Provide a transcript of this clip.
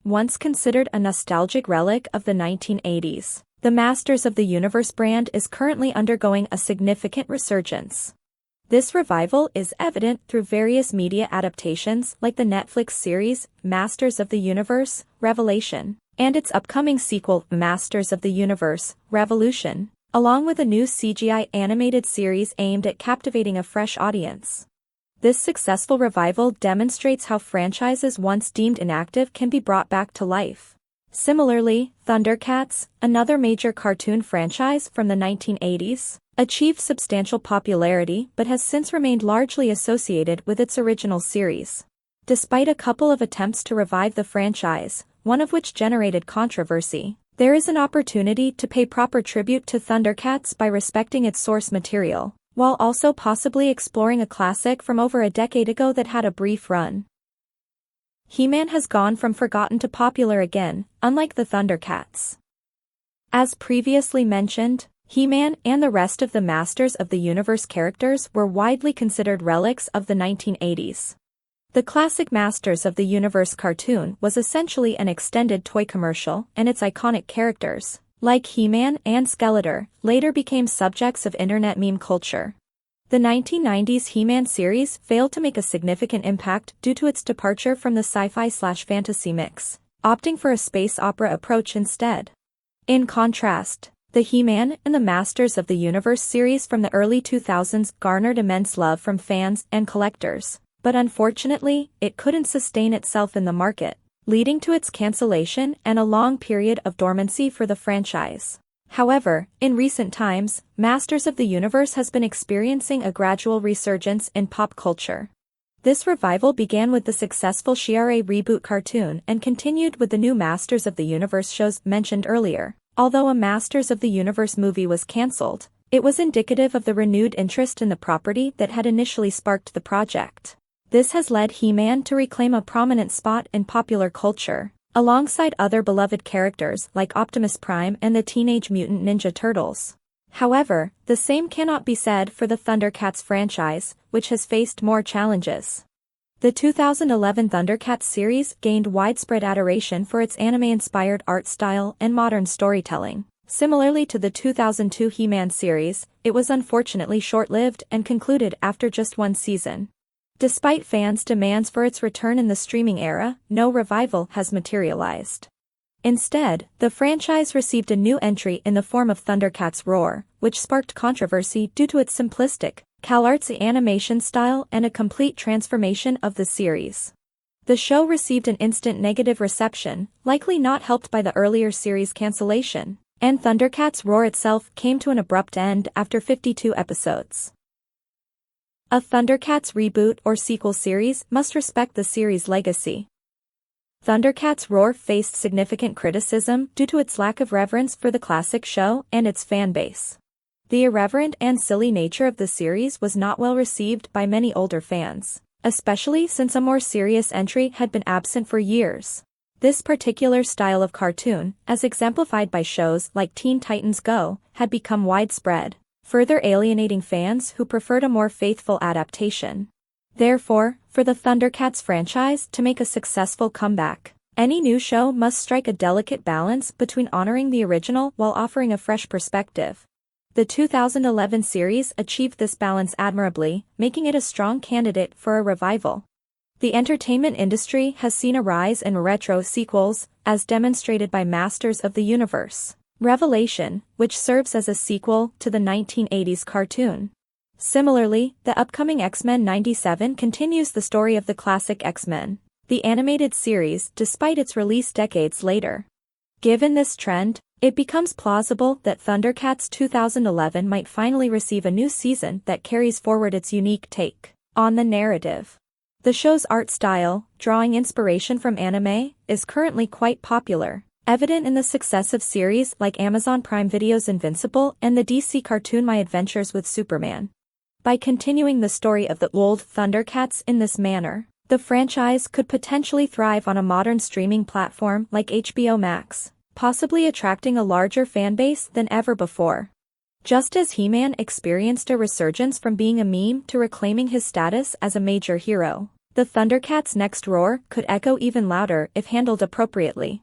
once considered a nostalgic relic of the 1980s, the Masters of the Universe brand is currently undergoing a significant resurgence. This revival is evident through various media adaptations like the Netflix series Masters of the Universe, Revelation, and its upcoming sequel Masters of the Universe, Revolution, along with a new CGI animated series aimed at captivating a fresh audience. This successful revival demonstrates how franchises once deemed inactive can be brought back to life. Similarly, ThunderCats, another major cartoon franchise from the 1980s, achieved substantial popularity but has since remained largely associated with its original series. Despite a couple of attempts to revive the franchise, one of which generated controversy, there is an opportunity to pay proper tribute to ThunderCats by respecting its source material, while also possibly exploring a classic from over a decade ago that had a brief run. He-Man has gone from forgotten to popular again, unlike the ThunderCats. As previously mentioned, He-Man and the rest of the Masters of the Universe characters were widely considered relics of the 1980s. The classic Masters of the Universe cartoon was essentially an extended toy commercial, and its iconic characters, like He-Man and Skeletor, later became subjects of internet meme culture. The 1990s He-Man series failed to make a significant impact due to its departure from the sci-fi/fantasy mix, opting for a space opera approach instead. In contrast, the He-Man and the Masters of the Universe series from the early 2000s garnered immense love from fans and collectors, but unfortunately, it couldn't sustain itself in the market, leading to its cancellation and a long period of dormancy for the franchise. However, in recent times, Masters of the Universe has been experiencing a gradual resurgence in pop culture. This revival began with the successful Shiare Reboot cartoon and continued with the new Masters of the Universe shows mentioned earlier. Although a Masters of the Universe movie was cancelled, it was indicative of the renewed interest in the property that had initially sparked the project. This has led He-Man to reclaim a prominent spot in popular culture, alongside other beloved characters like Optimus Prime and the Teenage Mutant Ninja Turtles. However, the same cannot be said for the ThunderCats franchise, which has faced more challenges. The 2011 ThunderCats series gained widespread adoration for its anime-inspired art style and modern storytelling. Similarly to the 2002 He-Man series, it was unfortunately short-lived and concluded after just one season. Despite fans' demands for its return in the streaming era, no revival has materialized. Instead, the franchise received a new entry in the form of ThunderCats Roar, which sparked controversy due to its simplistic, CalArtsy animation style and a complete transformation of the series. The show received an instant negative reception, likely not helped by the earlier series cancellation, and ThunderCats Roar itself came to an abrupt end after 52 episodes. A ThunderCats reboot or sequel series must respect the series' legacy. ThunderCats Roar faced significant criticism due to its lack of reverence for the classic show and its fanbase. The irreverent and silly nature of the series was not well received by many older fans, especially since a more serious entry had been absent for years. This particular style of cartoon, as exemplified by shows like Teen Titans Go, had become widespread, further alienating fans who preferred a more faithful adaptation. Therefore, for the ThunderCats franchise to make a successful comeback, any new show must strike a delicate balance between honoring the original while offering a fresh perspective. The 2011 series achieved this balance admirably, making it a strong candidate for a revival. The entertainment industry has seen a rise in retro sequels, as demonstrated by Masters of the Universe, Revelation, which serves as a sequel to the 1980s cartoon. Similarly, the upcoming X-Men '97 continues the story of the classic X-Men, the animated series, despite its release decades later. Given this trend, it becomes plausible that ThunderCats 2011 might finally receive a new season that carries forward its unique take on the narrative. The show's art style, drawing inspiration from anime, is currently quite popular, evident in the success of series like Amazon Prime Video's Invincible and the DC cartoon My Adventures with Superman. By continuing the story of the old ThunderCats in this manner, the franchise could potentially thrive on a modern streaming platform like HBO Max, possibly attracting a larger fanbase than ever before. Just as He-Man experienced a resurgence from being a meme to reclaiming his status as a major hero, The ThunderCats' next roar could echo even louder if handled appropriately.